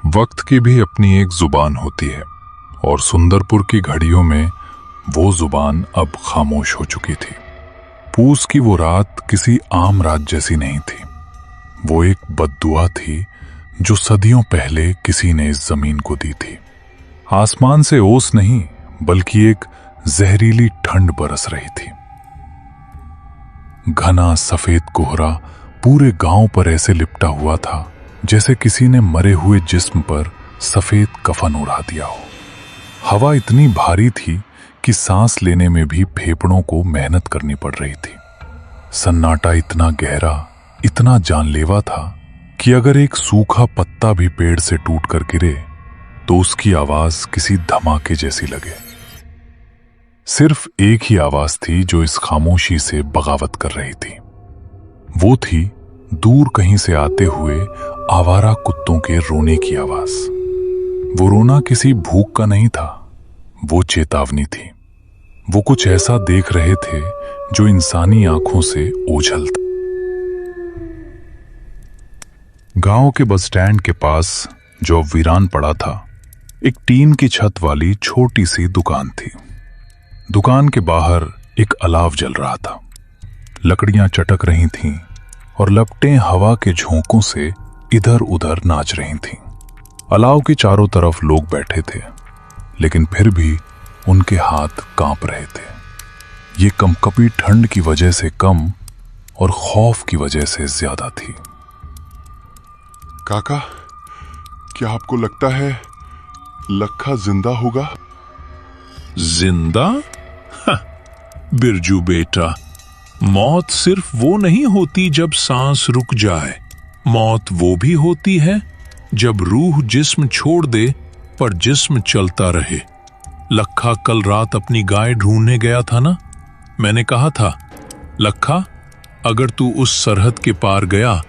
वक्त की भी अपनी एक जुबान होती है और सुंदरपुर की घड़ियों में वो जुबान अब खामोश हो चुकी थी। पूस की वो रात किसी आम रात जैसी नहीं थी। वो एक बद्दुआ थी जो सदियों पहले किसी ने इस जमीन को दी थी। आसमान से ओस नहीं बल्कि एक जहरीली ठंड बरस रही थी। घना सफेद कोहरा पूरे गांव पर ऐसे लिपटा हुआ था जैसे किसी ने मरे हुए जिस्म पर सफेद कफन उड़ा दिया हो। हवा इतनी भारी थी कि सांस लेने में भी फेफड़ों को मेहनत करनी पड़ रही थी। सन्नाटा इतना गहरा, इतना जानलेवा था कि अगर एक सूखा पत्ता भी पेड़ से टूटकर गिरे तो उसकी आवाज किसी धमाके जैसी लगे। सिर्फ एक ही आवाज थी जो इस खामोशी से बगावत कर रही थी। वो थी दूर कहीं से आते हुए आवारा कुत्तों के रोने की आवाज। वो रोना किसी भूख का नहीं था, वो चेतावनी थी। वो कुछ ऐसा देख रहे थे जो इंसानी आंखों से ओझल था। गांव के बस स्टैंड के पास जो वीरान पड़ा था, एक टीन की छत वाली छोटी सी दुकान थी। दुकान के बाहर एक अलाव जल रहा था। लकड़ियां चटक रही थीं और लपटें हवा के झोंकों से इधर उधर नाच रही थीं। अलाव के चारों तरफ लोग बैठे थे, लेकिन फिर भी उनके हाथ कांप रहे थे। ये कंपकपी ठंड की वजह से कम और खौफ की वजह से ज्यादा थी। काका, क्या आपको लगता है लखा जिंदा होगा? जिंदा? बिरजू बेटा, मौत सिर्फ वो नहीं होती जब सांस रुक जाए। मौत वो भी होती है जब रूह जिस्म छोड़ दे पर जिस्म चलता रहे। लखा कल रात अपनी गाय ढूंढने गया था ना। मैंने कहा था, लखा, अगर तू उस सरहद के पार गया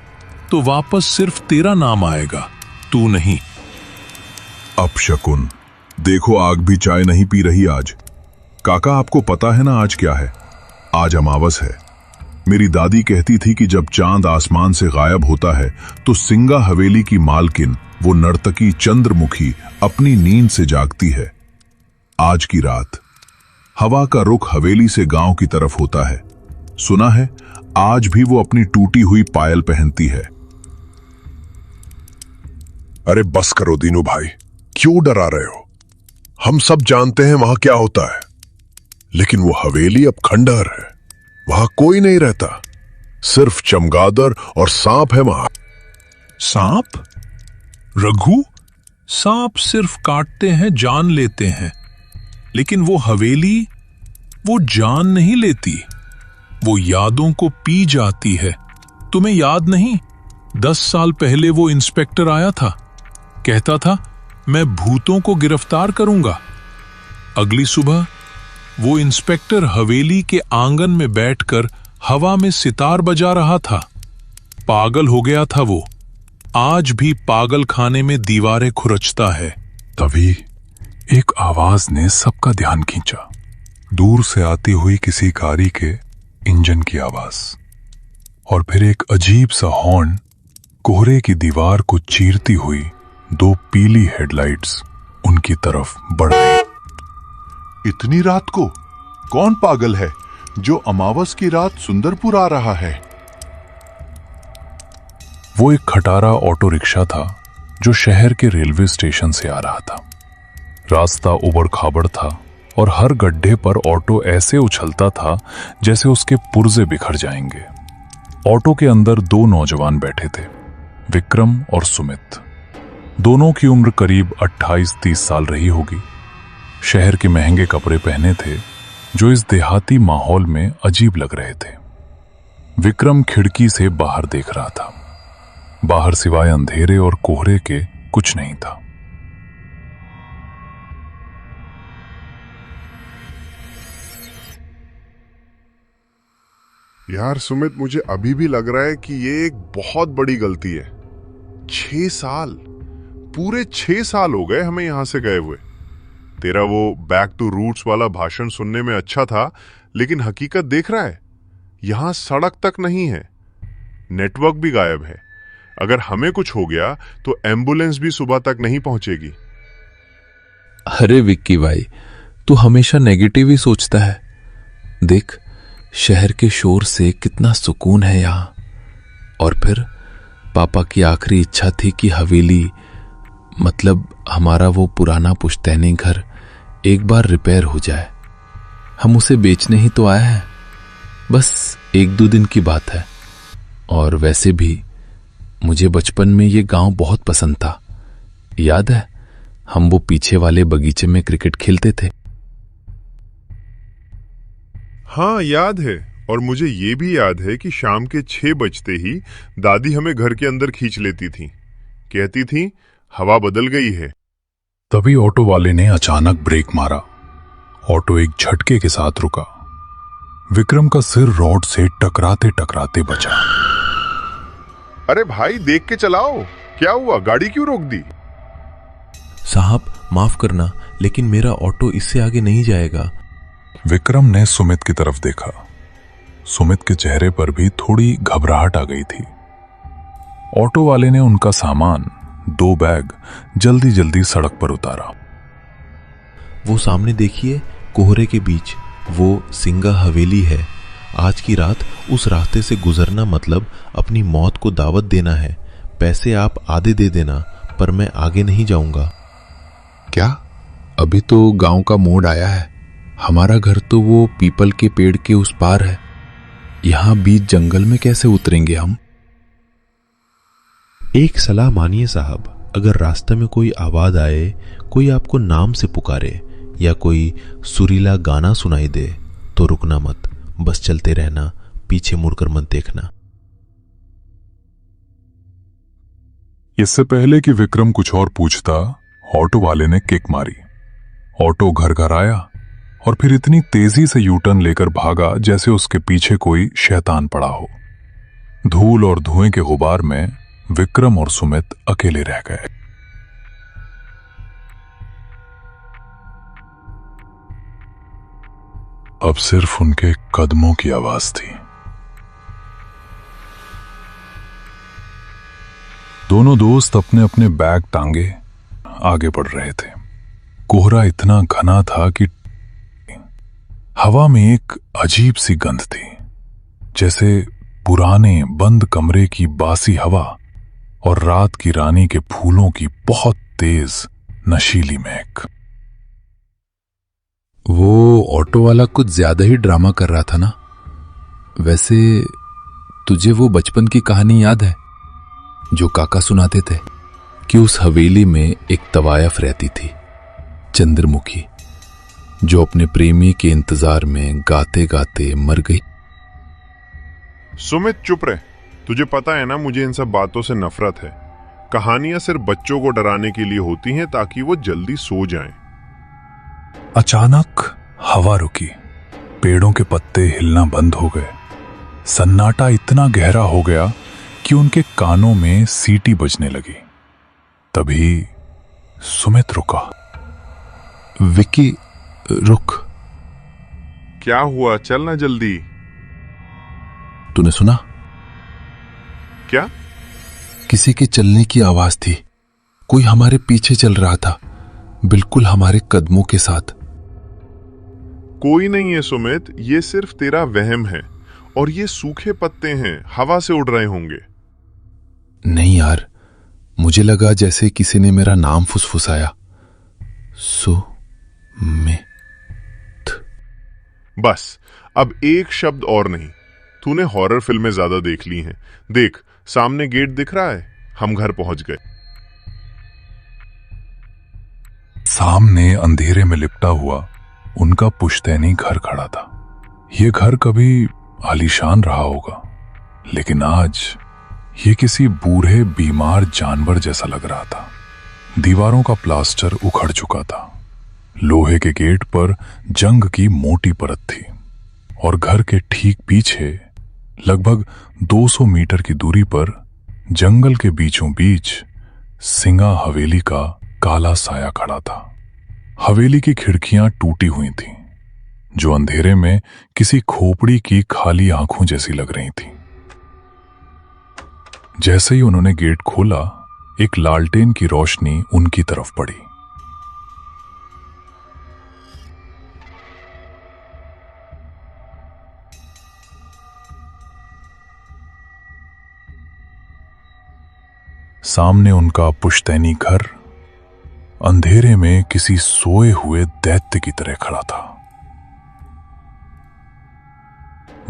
तो वापस सिर्फ तेरा नाम आएगा, तू नहीं। अपशकुन, देखो आग भी चाय नहीं पी रही आज। काका, आपको पता है ना आज क्या है? आज अमावस है। मेरी दादी कहती थी कि जब चांद आसमान से गायब होता है तो सिंगा हवेली की मालकिन, वो नर्तकी चंद्रमुखी, अपनी नींद से जागती है। आज की रात हवा का रुख हवेली से गांव की तरफ होता है। सुना है आज भी वो अपनी टूटी हुई पायल पहनती है। अरे बस करो दीनू भाई, क्यों डरा रहे हो? हम सब जानते हैं वहां क्या होता है, लेकिन वो हवेली अब खंडहर है। वहां कोई नहीं रहता, सिर्फ चमगादड़ और सांप है वहां। सांप? रघु, सांप सिर्फ काटते हैं, जान लेते हैं, लेकिन वो हवेली, वो जान नहीं लेती, वो यादों को पी जाती है। तुम्हें याद नहीं, 10 साल पहले वो इंस्पेक्टर आया था, कहता था मैं भूतों को गिरफ्तार करूंगा। अगली सुबह वो इंस्पेक्टर हवेली के आंगन में बैठकर हवा में सितार बजा रहा था। पागल हो गया था वो। आज भी पागल खाने में दीवारें खुरचता है। तभी एक आवाज ने सबका ध्यान खींचा। दूर से आती हुई किसी गाड़ी के इंजन की आवाज, और फिर एक अजीब सा हॉर्न। कोहरे की दीवार को चीरती हुई 2 पीली हेडलाइट्स उनकी तरफ बढ़ गई। इतनी रात को कौन पागल है जो अमावस की रात सुंदरपुर आ रहा है? वो एक खटारा ऑटो रिक्शा था जो शहर के रेलवे स्टेशन से आ रहा था। रास्ता उबड़ खाबड़ था और हर गड्ढे पर ऑटो ऐसे उछलता था जैसे उसके पुर्जे बिखर जाएंगे। ऑटो के अंदर 2 नौजवान बैठे थे, विक्रम और सुमित। दोनों की उम्र करीब 28-30 साल रही होगी। शहर के महंगे कपड़े पहने थे जो इस देहाती माहौल में अजीब लग रहे थे। विक्रम खिड़की से बाहर देख रहा था। बाहर सिवाय अंधेरे और कोहरे के कुछ नहीं था। यार सुमित, मुझे अभी भी लग रहा है कि ये एक बहुत बड़ी गलती है। 6 साल, पूरे 6 साल हो गए हमें यहां से गए हुए। तेरा वो बैक टू रूट्स वाला भाषण सुनने में अच्छा था, लेकिन हकीकत देख रहा है, यहां सड़क तक नहीं है, नेटवर्क भी गायब है। अगर हमें कुछ हो गया तो एम्बुलेंस भी सुबह तक नहीं पहुंचेगी। अरे विक्की भाई, तू हमेशा नेगेटिव ही सोचता है। देख, शहर के शोर से कितना सुकून है यहाँ। और फिर पापा की आखिरी इच्छा थी कि हवेली, मतलब हमारा वो पुराना पुश्तैनी घर, एक बार रिपेयर हो जाए। हम उसे बेचने ही तो आए हैं, बस 1-2 दिन की बात है। और वैसे भी मुझे बचपन में ये गांव बहुत पसंद था। याद है, हम वो पीछे वाले बगीचे में क्रिकेट खेलते थे। हाँ याद है, और मुझे ये भी याद है कि शाम के 6 बजते ही दादी हमें घर के अंदर खींच लेती थी, कहती थी हवा बदल गई है। तभी ऑटो वाले ने अचानक ब्रेक मारा। ऑटो एक झटके के साथ रुका। विक्रम का सिर रॉड से टकराते टकराते बचा। अरे भाई, देख के चलाओ, क्या हुआ? गाड़ी क्यों रोक दी? साहब माफ करना, लेकिन मेरा ऑटो इससे आगे नहीं जाएगा। विक्रम ने सुमित की तरफ देखा। सुमित के चेहरे पर भी थोड़ी घबराहट आ गई थी। ऑटो वाले ने उनका सामान, 2 बैग, जल्दी जल्दी सड़क पर उतारा। वो सामने देखिए, कोहरे के बीच वो सिंगा हवेली है। आज की रात उस रास्ते से गुजरना मतलब अपनी मौत को दावत देना है। पैसे आप आधे दे देना, पर मैं आगे नहीं जाऊंगा। क्या? अभी तो गांव का मोड़ आया है। हमारा घर तो वो पीपल के पेड़ के उस पार है। यहां बीच जंगल में कैसे उतरेंगे हम? एक सलाह मानिए साहब, अगर रास्ते में कोई आवाज आए, कोई आपको नाम से पुकारे या कोई सुरीला गाना सुनाई दे तो रुकना मत, बस चलते रहना, पीछे मुड़कर मत देखना। इससे पहले कि विक्रम कुछ और पूछता, ऑटो वाले ने किक मारी। ऑटो घर घर आया और फिर इतनी तेजी से यूटर्न लेकर भागा जैसे उसके पीछे कोई शैतान पड़ा हो। धूल और धुएं के गुबार में विक्रम और सुमित अकेले रह गए। अब सिर्फ उनके कदमों की आवाज थी। दोनों दोस्त अपने अपने बैग टांगे आगे बढ़ रहे थे। कोहरा इतना घना था कि हवा में एक अजीब सी गंध थी, जैसे पुराने बंद कमरे की बासी हवा और रात की रानी के फूलों की बहुत तेज नशीली महक। वो ऑटो वाला कुछ ज्यादा ही ड्रामा कर रहा था ना? वैसे तुझे वो बचपन की कहानी याद है जो काका सुनाते थे, कि उस हवेली में एक तवायफ रहती थी, चंद्रमुखी, जो अपने प्रेमी के इंतजार में गाते गाते मर गई। सुमित चुप रहे, तुझे पता है ना मुझे इन सब बातों से नफरत है। कहानियां सिर्फ बच्चों को डराने के लिए होती हैं ताकि वो जल्दी सो जाएं। अचानक हवा रुकी, पेड़ों के पत्ते हिलना बंद हो गए। सन्नाटा इतना गहरा हो गया कि उनके कानों में सीटी बजने लगी। तभी सुमित रुका। विक्की, रुक। क्या हुआ? चलना जल्दी। तूने सुना? क्या? किसी के चलने की आवाज थी। कोई हमारे पीछे चल रहा था, बिल्कुल हमारे कदमों के साथ। कोई नहीं है सुमित, ये सिर्फ तेरा वहम है, और ये सूखे पत्ते हैं, हवा से उड़ रहे होंगे। नहीं यार, मुझे लगा जैसे किसी ने मेरा नाम फुसफुसाया। बस अब एक शब्द और नहीं। तूने हॉरर फिल्में ज्यादा देख ली हैं। देख, सामने गेट दिख रहा है, हम घर पहुंच गए। सामने अंधेरे में लिपटा हुआ उनका पुश्तैनी घर खड़ा था। यह घर कभी आलीशान रहा होगा, लेकिन आज ये किसी बूढ़े बीमार जानवर जैसा लग रहा था। दीवारों का प्लास्टर उखड़ चुका था, लोहे के गेट पर जंग की मोटी परत थी, और घर के ठीक पीछे लगभग 200 मीटर की दूरी पर जंगल के बीचों बीच सिंगा हवेली का काला साया खड़ा था। हवेली की खिड़कियां टूटी हुई थीं, जो अंधेरे में किसी खोपड़ी की खाली आंखों जैसी लग रही थीं। जैसे ही उन्होंने गेट खोला, एक लालटेन की रोशनी उनकी तरफ पड़ी। सामने उनका पुश्तैनी घर अंधेरे में किसी सोए हुए दैत्य की तरह खड़ा था।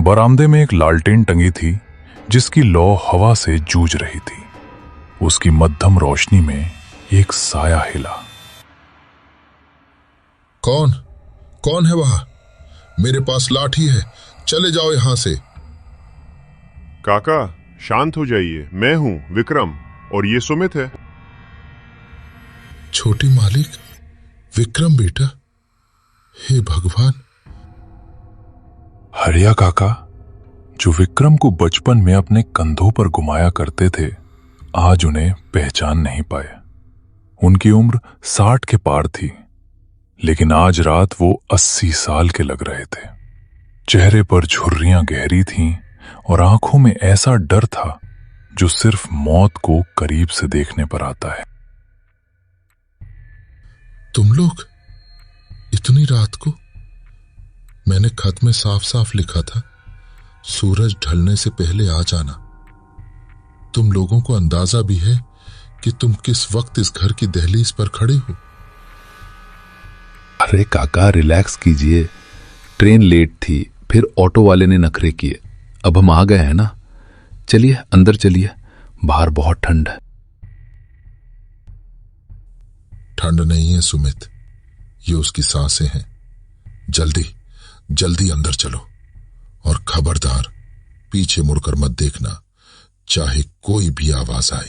बरामदे में एक लालटेन टंगी थी जिसकी लौ हवा से जूझ रही थी। उसकी मध्यम रोशनी में एक साया हिला। कौन कौन है वहां? मेरे पास लाठी है, चले जाओ यहां से। काका शांत हो जाइए, मैं हूं विक्रम और ये सुमित है। छोटी मालिक, विक्रम बेटा, हे भगवान। हरिया काका, जो विक्रम को बचपन में अपने कंधों पर घुमाया करते थे, आज उन्हें पहचान नहीं पाए। उनकी उम्र 60 के पार थी, लेकिन आज रात वो 80 साल के लग रहे थे। चेहरे पर झुर्रियां गहरी थीं और आंखों में ऐसा डर था जो सिर्फ मौत को करीब से देखने पर आता है। तुम लोग इतनी रात को? मैंने खत में साफ साफ लिखा था, सूरज ढलने से पहले आ जाना। तुम लोगों को अंदाजा भी है कि तुम किस वक्त इस घर की दहलीज पर खड़े हो? अरे काका रिलैक्स कीजिए, ट्रेन लेट थी, फिर ऑटो वाले ने नखरे किए, अब हम आ गए हैं ना। चलिए अंदर चलिए, बाहर बहुत ठंड है। ठंड नहीं है सुमित, ये उसकी सांसें हैं। जल्दी जल्दी अंदर चलो और खबरदार पीछे मुड़कर मत देखना, चाहे कोई भी आवाज आए।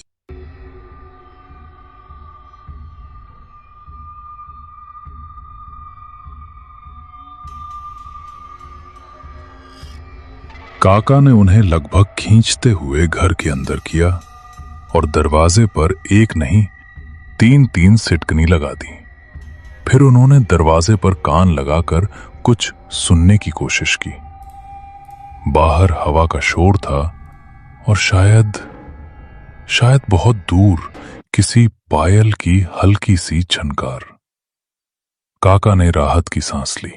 काका ने उन्हें लगभग खींचते हुए घर के अंदर किया और दरवाजे पर एक नहीं 3-3 सिटकनी लगा दी। फिर उन्होंने दरवाजे पर कान लगाकर कुछ सुनने की कोशिश की। बाहर हवा का शोर था और शायद बहुत दूर किसी पायल की हल्की सी झनकार। काका ने राहत की सांस ली।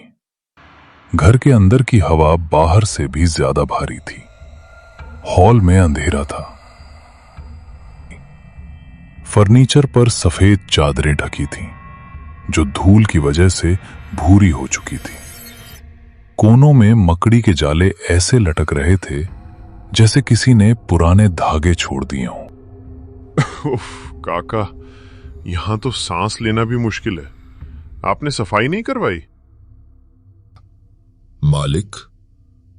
घर के अंदर की हवा बाहर से भी ज्यादा भारी थी। हॉल में अंधेरा था। फर्नीचर पर सफेद चादरें ढकी थीं, जो धूल की वजह से भूरी हो चुकी थी। कोनों में मकड़ी के जाले ऐसे लटक रहे थे जैसे किसी ने पुराने धागे छोड़ दिए हों। उफ, काका, यहां तो सांस लेना भी मुश्किल है। आपने सफाई नहीं करवाई? मालिक,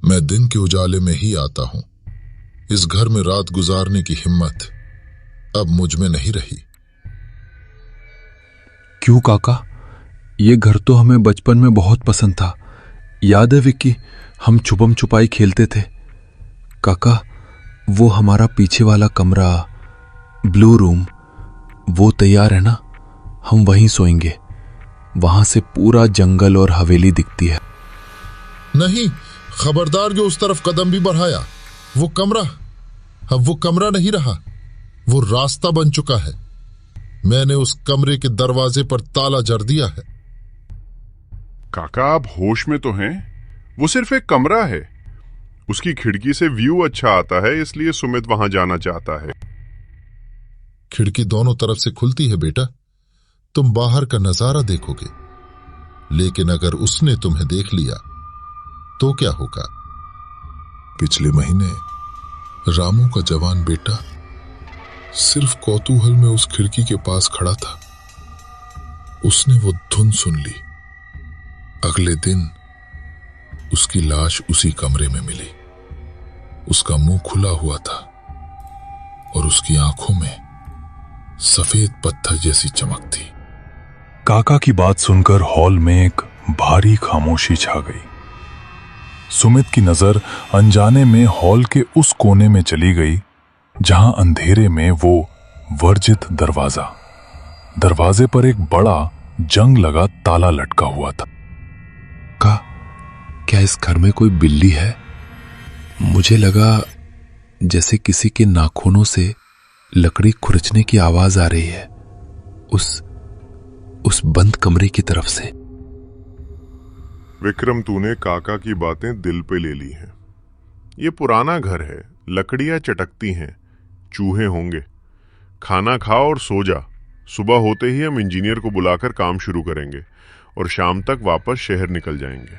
मैं दिन के उजाले में ही आता हूं। इस घर में रात गुजारने की हिम्मत अब मुझ में नहीं रही। क्यों काका? ये घर तो हमें बचपन में बहुत पसंद था। याद है विक्की, हम छुपम छुपाई खेलते थे। काका, वो हमारा पीछे वाला कमरा, ब्लू रूम, वो तैयार है ना? हम वहीं सोएंगे। वहां से पूरा जंगल और हवेली दिखती है। नहीं, खबरदार जो उस तरफ कदम भी बढ़ाया। वो कमरा अब वो कमरा नहीं रहा, वो रास्ता बन चुका है। मैंने उस कमरे के दरवाजे पर ताला जड़ दिया है। काका, आप होश में तो हैं? वो सिर्फ एक कमरा है। उसकी खिड़की से व्यू अच्छा आता है, इसलिए सुमित वहां जाना चाहता है। खिड़की दोनों तरफ से खुलती है बेटा, तुम बाहर का नजारा देखोगे। लेकिन अगर उसने तुम्हें देख लिया तो क्या होगा? पिछले महीने रामू का जवान बेटा सिर्फ कौतूहल में उस खिड़की के पास खड़ा था। उसने वो धुन सुन ली। अगले दिन उसकी लाश उसी कमरे में मिली। उसका मुंह खुला हुआ था और उसकी आंखों में सफेद पत्थर जैसी चमक थी। काका की बात सुनकर हॉल में एक भारी खामोशी छा गई। सुमित की नजर अनजाने में हॉल के उस कोने में चली गई जहां अंधेरे में वो वर्जित दरवाजे पर एक बड़ा जंग लगा ताला लटका हुआ था। क्या इस घर में कोई बिल्ली है? मुझे लगा जैसे किसी के नाखूनों से लकड़ी खुरचने की आवाज आ रही है उस बंद कमरे की तरफ से। विक्रम, तूने काका की बातें दिल पे ले ली हैं। ये पुराना घर है, लकड़ियां चटकती हैं, चूहे होंगे। खाना खा और सो जा। सुबह होते ही हम इंजीनियर को बुलाकर काम शुरू करेंगे और शाम तक वापस शहर निकल जाएंगे।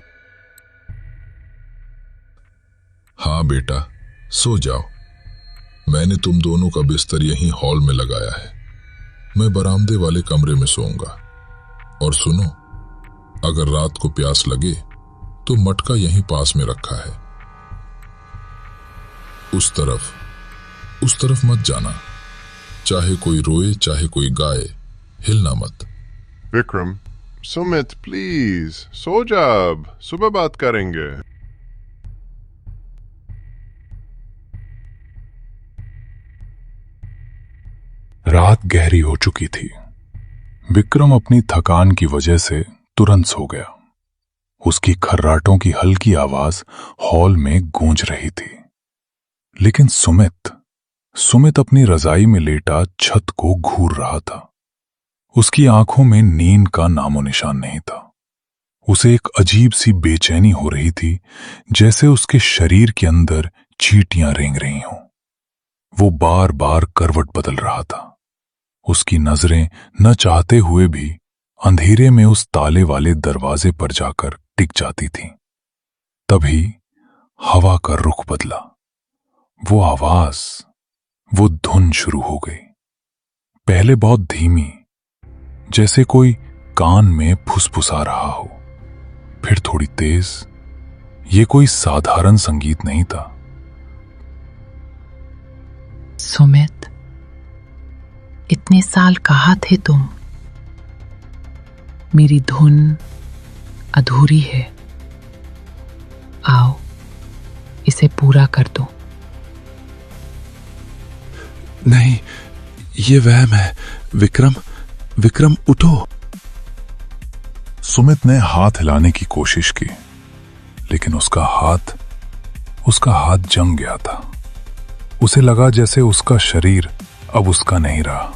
हाँ बेटा, सो जाओ। मैंने तुम दोनों का बिस्तर यहीं हॉल में लगाया है। मैं बरामदे वाले कमरे में सोऊंगा। और सुनो, अगर रात को प्यास लगे तो मटका यहीं पास में रखा है। उस तरफ मत जाना। चाहे कोई रोए चाहे कोई गाए, हिलना मत। विक्रम, सुमित प्लीज सो जा, अब सुबह बात करेंगे। रात गहरी हो चुकी थी। विक्रम अपनी थकान की वजह से तुरंत सो गया। उसकी खर्राटों की हल्की आवाज हॉल में गूंज रही थी। लेकिन सुमित अपनी रजाई में लेटा छत को घूर रहा था। उसकी आंखों में नींद का नामो निशान नहीं था। उसे एक अजीब सी बेचैनी हो रही थी, जैसे उसके शरीर के अंदर चींटियां रेंग रही हों। वो बार बार करवट बदल रहा था। उसकी नजरें न चाहते हुए भी अंधेरे में उस ताले वाले दरवाजे पर जाकर टिक जाती थीं। तभी हवा का रुख बदला। वो आवाज, वो धुन शुरू हो गई। पहले बहुत धीमी, जैसे कोई कान में फुसफुसा रहा हो, फिर थोड़ी तेज। ये कोई साधारण संगीत नहीं था। सुमित, इतने साल कहाँ थे तुम? मेरी धुन अधूरी है। आओ, इसे पूरा कर दो। नहीं, ये वहम है। विक्रम उठो। सुमित ने हाथ हिलाने की कोशिश की, लेकिन उसका हाथ जम गया था। उसे लगा जैसे उसका शरीर अब उसका नहीं रहा।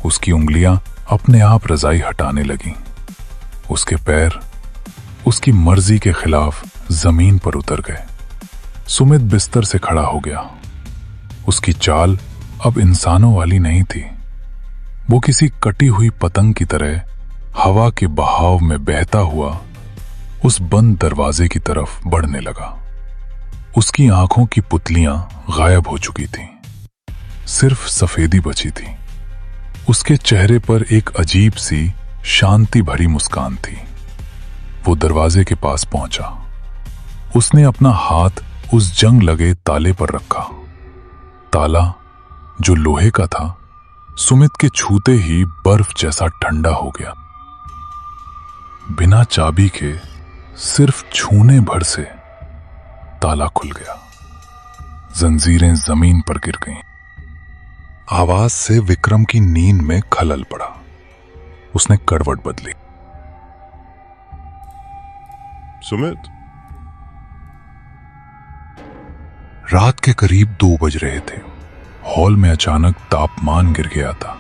उसकी उंगलियां अपने आप रजाई हटाने लगीं। उसके पैर उसकी मर्जी के खिलाफ जमीन पर उतर गए। सुमित बिस्तर से खड़ा हो गया। उसकी चाल अब इंसानों वाली नहीं थी। वो किसी कटी हुई पतंग की तरह हवा के बहाव में बहता हुआ उस बंद दरवाजे की तरफ बढ़ने लगा। उसकी आंखों की पुतलियां गायब हो चुकी थीं। सिर्फ सफेदी बची थी। उसके चेहरे पर एक अजीब सी शांति भरी मुस्कान थी। वो दरवाजे के पास पहुंचा। उसने अपना हाथ उस जंग लगे ताले पर रखा। ताला, जो लोहे का था, सुमित के छूते ही बर्फ जैसा ठंडा हो गया। बिना चाबी के सिर्फ छूने भर से ताला खुल गया। जंजीरें जमीन पर गिर गईं। आवाज से विक्रम की नींद में खलल पड़ा। उसने करवट बदली। सुमित, रात के करीब 2 बज रहे थे। हॉल में अचानक तापमान गिर गया था।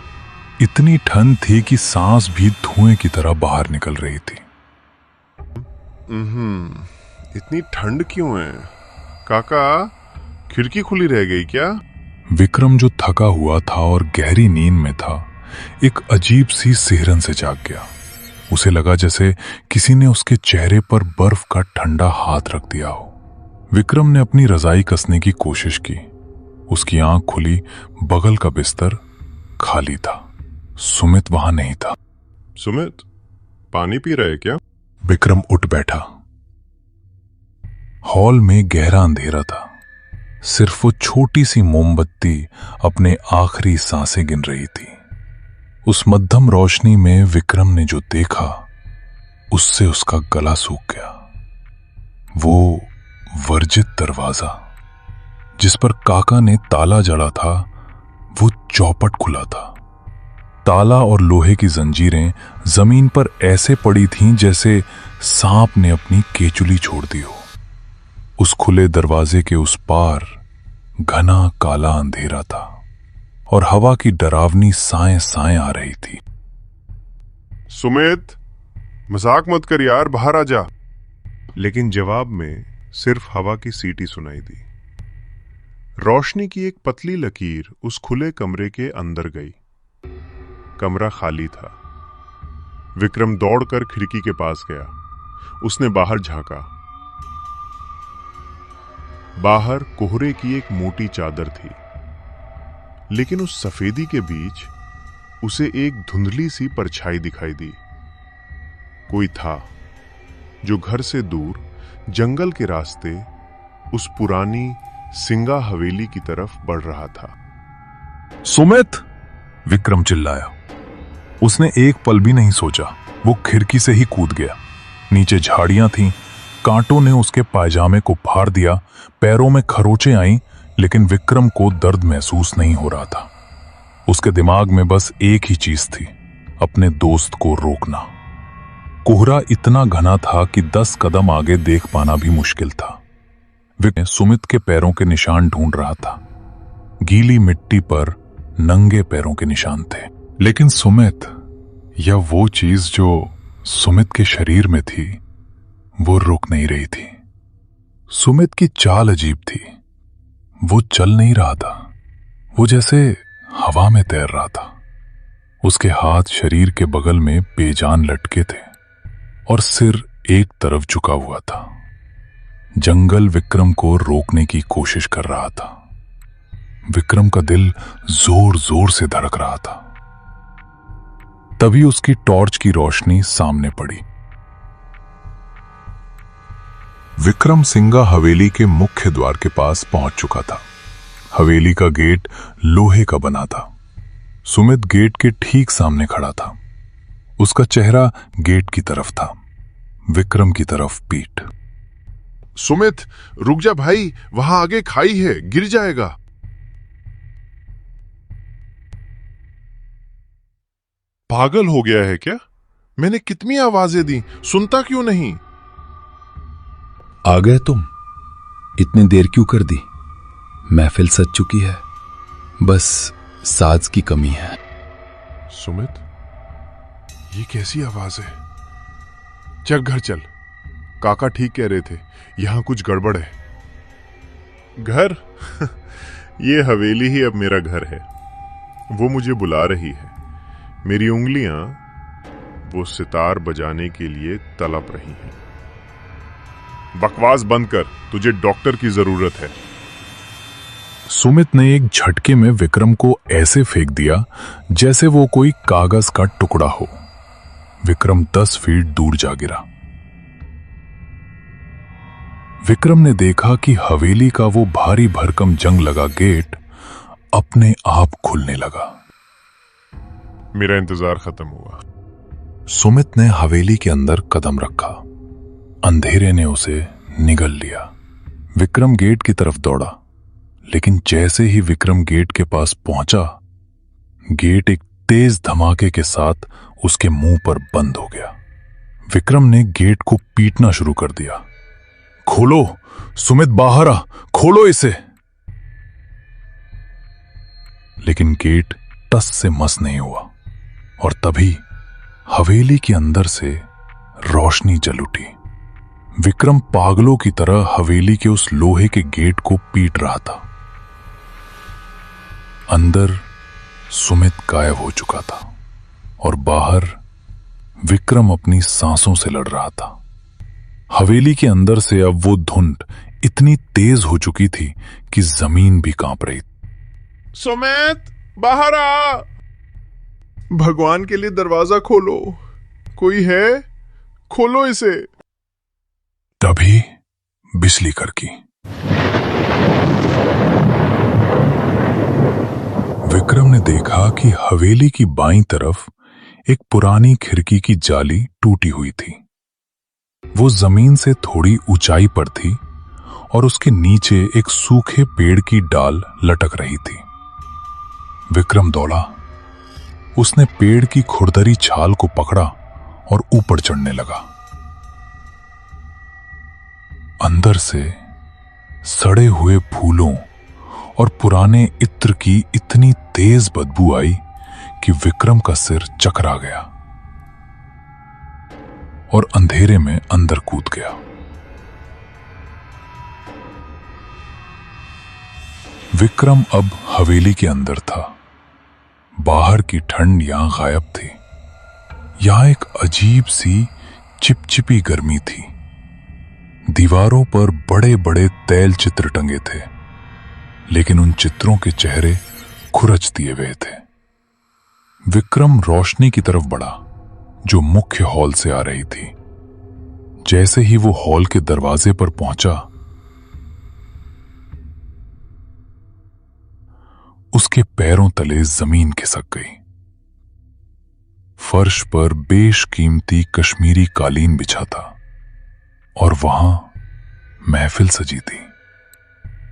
इतनी ठंड थी कि सांस भी धुएं की तरह बाहर निकल रही थी। इतनी ठंड क्यों है? काका, खिड़की खुली रह गई क्या? विक्रम, जो थका हुआ था और गहरी नींद में था, एक अजीब सी सिहरन से जाग गया। उसे लगा जैसे किसी ने उसके चेहरे पर बर्फ का ठंडा हाथ रख दिया हो। विक्रम ने अपनी रजाई कसने की कोशिश की। उसकी आंख खुली। बगल का बिस्तर खाली था। सुमित वहां नहीं था। सुमित, पानी पी रहे क्या? विक्रम उठ बैठा। हॉल में गहरा अंधेरा था। सिर्फ वो छोटी सी मोमबत्ती अपने आखिरी सांसें गिन रही थी। उस मध्यम रोशनी में विक्रम ने जो देखा, उससे उसका गला सूख गया। वो वर्जित दरवाजा जिस पर काका ने ताला जड़ा था, वो चौपट खुला था। ताला और लोहे की जंजीरें जमीन पर ऐसे पड़ी थीं जैसे सांप ने अपनी केचुली छोड़ दी हो। उस खुले दरवाजे के उस पार घना काला अंधेरा था और हवा की डरावनी साएं साएं आ रही थी। सुमित, मजाक मत कर यार, बाहर आ जा। लेकिन जवाब में सिर्फ हवा की सीटी सुनाई दी। रोशनी की एक पतली लकीर उस खुले कमरे के अंदर गई। कमरा खाली था। विक्रम दौड़कर खिड़की के पास गया। उसने बाहर झांका। बाहर कोहरे की एक मोटी चादर थी, लेकिन उस सफेदी के बीच उसे एक धुंधली सी परछाई दिखाई दी। कोई था जो घर से दूर जंगल के रास्ते उस पुरानी सिंगा हवेली की तरफ बढ़ रहा था। सुमित! विक्रम चिल्लाया। उसने एक पल भी नहीं सोचा, वो खिड़की से ही कूद गया। नीचे झाड़ियां थीं, कांटों ने उसके पायजामे को फाड़ दिया, पैरों में खरोंचें आईं, लेकिन विक्रम को दर्द महसूस नहीं हो रहा था। उसके दिमाग में बस एक ही चीज थी, अपने दोस्त को रोकना। कोहरा इतना घना था कि 10 कदम आगे देख पाना भी मुश्किल था। विक्रम सुमित के पैरों के निशान ढूंढ रहा था। गीली मिट्टी पर नंगे पैरों के निशान थे, लेकिन सुमित, या वो चीज जो सुमित के शरीर में थी, वो रुक नहीं रही थी। सुमित की चाल अजीब थी। वो चल नहीं रहा था, वो जैसे हवा में तैर रहा था। उसके हाथ शरीर के बगल में बेजान लटके थे और सिर एक तरफ झुका हुआ था। जंगल विक्रम को रोकने की कोशिश कर रहा था। विक्रम का दिल जोर जोर से धड़क रहा था। तभी उसकी टॉर्च की रोशनी सामने पड़ी। विक्रम सिंगा हवेली के मुख्य द्वार के पास पहुंच चुका था। हवेली का गेट लोहे का बना था। सुमित गेट के ठीक सामने खड़ा था। उसका चेहरा गेट की तरफ था, विक्रम की तरफ पीठ। सुमित, रुक जा भाई, वहां आगे खाई है, गिर जाएगा। पागल हो गया है क्या? मैंने कितनी आवाजें दी, सुनता क्यों नहीं? आ गए तुम? इतनी देर क्यों कर दी? महफिल सज चुकी है, बस साज की कमी है। सुमित, ये कैसी आवाज है? चल घर चल, काका ठीक कह रहे थे, यहां कुछ गड़बड़ है। घर? ये हवेली ही अब मेरा घर है। वो मुझे बुला रही है। मेरी उंगलियां वो सितार बजाने के लिए तड़प रही हैं। बकवास बंद कर, तुझे डॉक्टर की जरूरत है। सुमित ने एक झटके में विक्रम को ऐसे फेंक दिया जैसे वो कोई कागज का टुकड़ा हो। विक्रम 10 फीट दूर जा गिरा। विक्रम ने देखा कि हवेली का वो भारी भरकम जंग लगा गेट अपने आप खुलने लगा। मेरा इंतजार खत्म हुआ। सुमित ने हवेली के अंदर कदम रखा। अंधेरे ने उसे निगल लिया। विक्रम गेट की तरफ दौड़ा, लेकिन जैसे ही विक्रम गेट के पास पहुंचा, गेट एक तेज धमाके के साथ उसके मुंह पर बंद हो गया। विक्रम ने गेट को पीटना शुरू कर दिया। खोलो सुमित, बाहर आ, खोलो इसे। लेकिन गेट टस से मस नहीं हुआ और तभी हवेली के अंदर से रोशनी जल उठी। विक्रम पागलों की तरह हवेली के उस लोहे के गेट को पीट रहा था। अंदर सुमित गायब हो चुका था और बाहर विक्रम अपनी सांसों से लड़ रहा था। हवेली के अंदर से अब वो धुंध इतनी तेज हो चुकी थी कि जमीन भी कांप रही। सुमित, बाहर आ। भगवान के लिए दरवाजा खोलो, कोई है? खोलो इसे। तभी बिजली कड़की। विक्रम ने देखा कि हवेली की बाईं तरफ एक पुरानी खिड़की की जाली टूटी हुई थी। वो जमीन से थोड़ी ऊंचाई पर थी और उसके नीचे एक सूखे पेड़ की डाल लटक रही थी। विक्रम दौड़ा। उसने पेड़ की खुरदरी छाल को पकड़ा और ऊपर चढ़ने लगा। अंदर से सड़े हुए फूलों और पुराने इत्र की इतनी तेज बदबू आई कि विक्रम का सिर चकरा गया और अंधेरे में अंदर कूद गया। विक्रम अब हवेली के अंदर था। बाहर की ठंड यहां गायब थी। यहां एक अजीब सी चिपचिपी गर्मी थी। दीवारों पर बड़े बड़े तैल चित्र टंगे थे, लेकिन उन चित्रों के चेहरे खुरच दिए हुए थे। विक्रम रोशनी की तरफ बढ़ा जो मुख्य हॉल से आ रही थी। जैसे ही वो हॉल के दरवाजे पर पहुंचा, उसके पैरों तले जमीन खिसक गई। फर्श पर बेशकीमती कश्मीरी कालीन बिछा था और वहां महफिल सजी थी।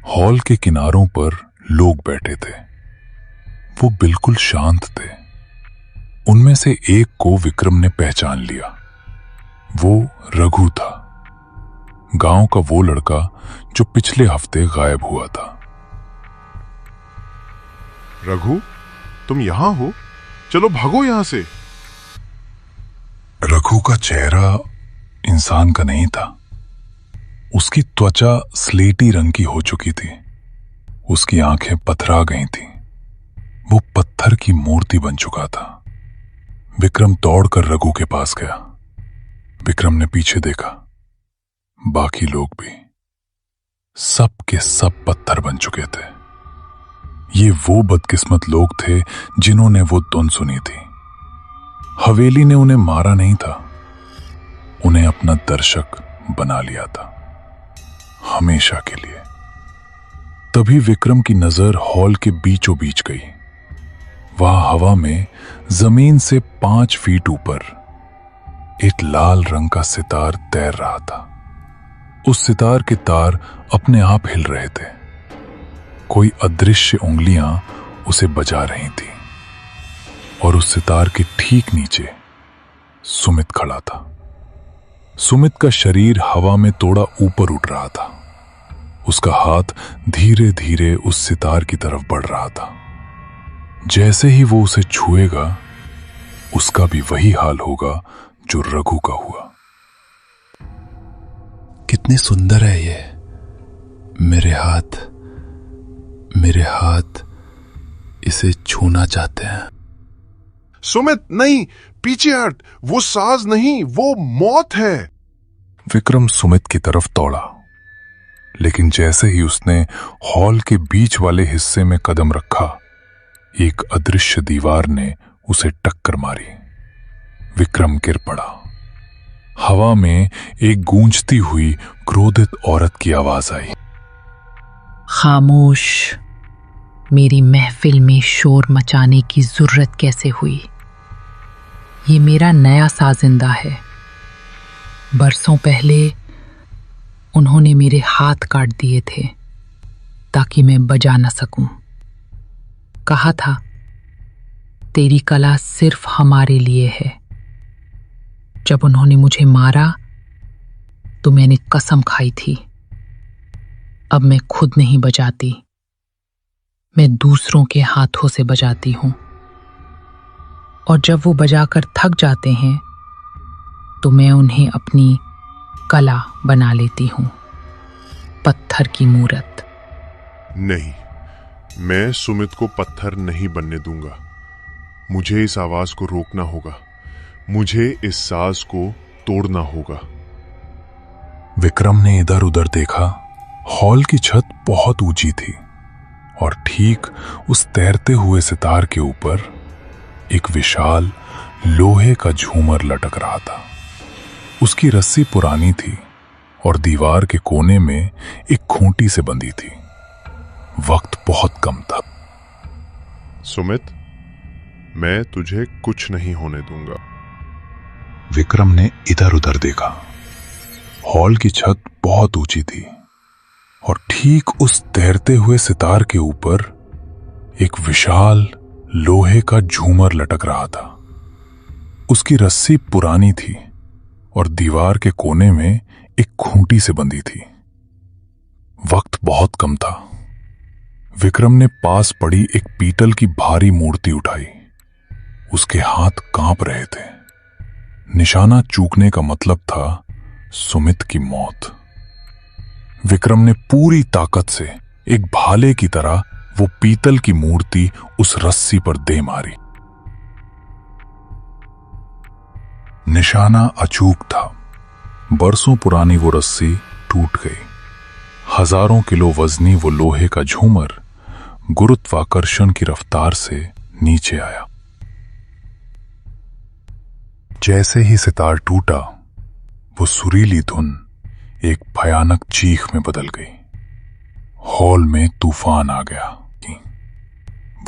हॉल के किनारों पर लोग बैठे थे। वो बिल्कुल शांत थे। उनमें से एक को विक्रम ने पहचान लिया। वो रघु था, गांव का वो लड़का जो पिछले हफ्ते गायब हुआ था। रघु, तुम यहां हो? चलो भागो यहां से। रघु का चेहरा इंसान का नहीं था। उसकी त्वचा स्लेटी रंग की हो चुकी थी। उसकी आंखें पथरा गई थीं। वो पत्थर की मूर्ति बन चुका था। विक्रम दौड़कर रघु के पास गया। विक्रम ने पीछे देखा। बाकी लोग भी, सब के सब पत्थर बन चुके थे। ये वो बदकिस्मत लोग थे जिन्होंने वो धुन सुनी थी। हवेली ने उन्हें मारा नहीं था, उन्हें अपना दर्शक बना लिया था, हमेशा के लिए। तभी विक्रम की नजर हॉल के बीचों बीच गई। वहां हवा में जमीन से 5 फीट ऊपर एक लाल रंग का सितार तैर रहा था। उस सितार के तार अपने आप हिल रहे थे। कोई अदृश्य उंगलियां उसे बजा रही थी और उस सितार के ठीक नीचे सुमित खड़ा था। सुमित का शरीर हवा में थोड़ा ऊपर उठ रहा था। उसका हाथ धीरे धीरे उस सितार की तरफ बढ़ रहा था। जैसे ही वो उसे छुएगा, उसका भी वही हाल होगा जो रघु का हुआ। कितनी सुंदर है ये। मेरे हाथ इसे छूना चाहते हैं। सुमित, नहीं, पीछे हट। वो साज नहीं, वो मौत है। विक्रम सुमित की तरफ दौड़ा, लेकिन जैसे ही उसने हॉल के बीच वाले हिस्से में कदम रखा, एक अदृश्य दीवार ने उसे टक्कर मारी। विक्रम गिर पड़ा। हवा में एक गूंजती हुई क्रोधित औरत की आवाज आई। खामोश। मेरी महफिल में शोर मचाने की जरूरत कैसे हुई? ये मेरा नया साजिंदा है। बरसों पहले उन्होंने मेरे हाथ काट दिए थे ताकि मैं बजा न सकूं। कहा था, तेरी कला सिर्फ हमारे लिए है। जब उन्होंने मुझे मारा तो मैंने कसम खाई थी, अब मैं खुद नहीं बजाती, मैं दूसरों के हाथों से बजाती हूं। और जब वो बजाकर थक जाते हैं तो मैं उन्हें अपनी कला बना लेती हूं, पत्थर की मूरत। नहीं, मैं सुमित को पत्थर नहीं बनने दूंगा। मुझे इस आवाज को रोकना होगा। मुझे इस साज को तोड़ना होगा। विक्रम ने इधर उधर देखा। हॉल की छत बहुत ऊंची थी और ठीक उस तैरते हुए सितार के ऊपर एक विशाल लोहे का झूमर लटक रहा था। उसकी रस्सी पुरानी थी और दीवार के कोने में एक खूंटी से बंधी थी। वक्त बहुत कम था। सुमित, मैं तुझे कुछ नहीं होने दूंगा। विक्रम ने इधर उधर देखा। हॉल की छत बहुत ऊंची थी और ठीक उस तैरते हुए सितार के ऊपर एक विशाल लोहे का झूमर लटक रहा था। उसकी रस्सी पुरानी थी और दीवार के कोने में एक खूंटी से बंधी थी। वक्त बहुत कम था। विक्रम ने पास पड़ी एक पीतल की भारी मूर्ति उठाई। उसके हाथ कांप रहे थे। निशाना चूकने का मतलब था सुमित की मौत। विक्रम ने पूरी ताकत से एक भाले की तरह वो पीतल की मूर्ति उस रस्सी पर दे मारी। निशाना अचूक था। बरसों पुरानी वो रस्सी टूट गई। हजारों किलो वजनी वो लोहे का झूमर गुरुत्वाकर्षण की रफ्तार से नीचे आया। जैसे ही सितार टूटा, वो सुरीली धुन एक भयानक चीख में बदल गई। हॉल में तूफान आ गया।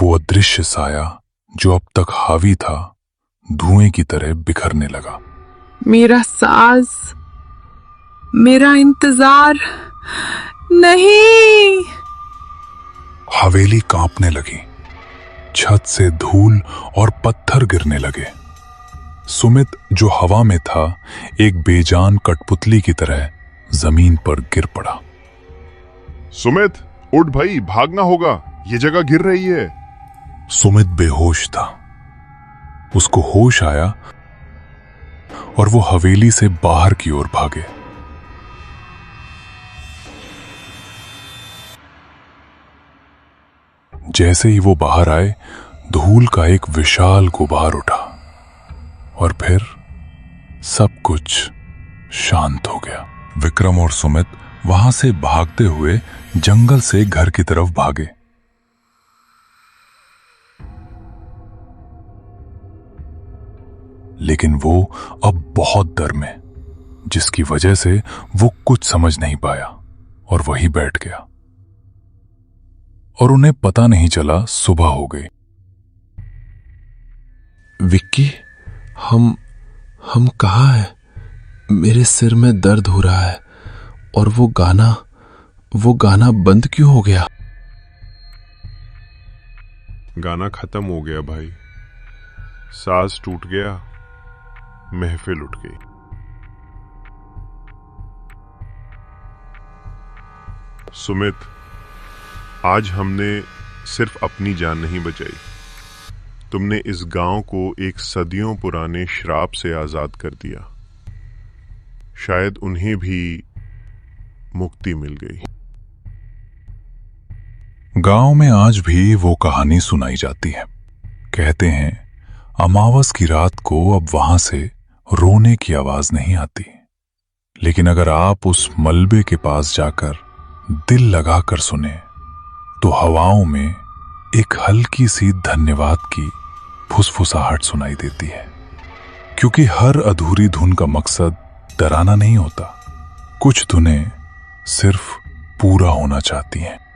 वो अदृश्य साया जो अब तक हावी था, धुएं की तरह बिखरने लगा। मेरा साज, मेरा इंतजार, नहीं। हवेली कांपने लगी। छत से धूल और पत्थर गिरने लगे। सुमित जो हवा में था, एक बेजान कठपुतली की तरह जमीन पर गिर पड़ा। सुमित, उठ भाई, भागना होगा, ये जगह गिर रही है। सुमित बेहोश था। उसको होश आया और वो हवेली से बाहर की ओर भागे। जैसे ही वो बाहर आए, धूल का एक विशाल गुबार उठा और फिर सब कुछ शांत हो गया। विक्रम और सुमित वहां से भागते हुए जंगल से घर की तरफ भागे। लेकिन वो अब बहुत डर में, जिसकी वजह से वो कुछ समझ नहीं पाया और वहीं बैठ गया। और उन्हें पता नहीं चला सुबह हो गई। विक्की, हम कहाँ हैं? मेरे सिर में दर्द हो रहा है और वो गाना बंद क्यों हो गया? गाना खत्म हो गया भाई। साज टूट गया, महफिल उठ गई। सुमित, आज हमने सिर्फ अपनी जान नहीं बचाई, तुमने इस गांव को एक सदियों पुराने श्राप से आजाद कर दिया। शायद उन्हें भी मुक्ति मिल गई। गांव में आज भी वो कहानी सुनाई जाती है। कहते हैं अमावस की रात को अब वहां से रोने की आवाज नहीं आती। लेकिन अगर आप उस मलबे के पास जाकर दिल लगाकर सुने तो हवाओं में एक हल्की सी धन्यवाद की फुसफुसाहट सुनाई देती है। क्योंकि हर अधूरी धुन का मकसद डराना नहीं होता। कुछ धुनें सिर्फ पूरा होना चाहती हैं।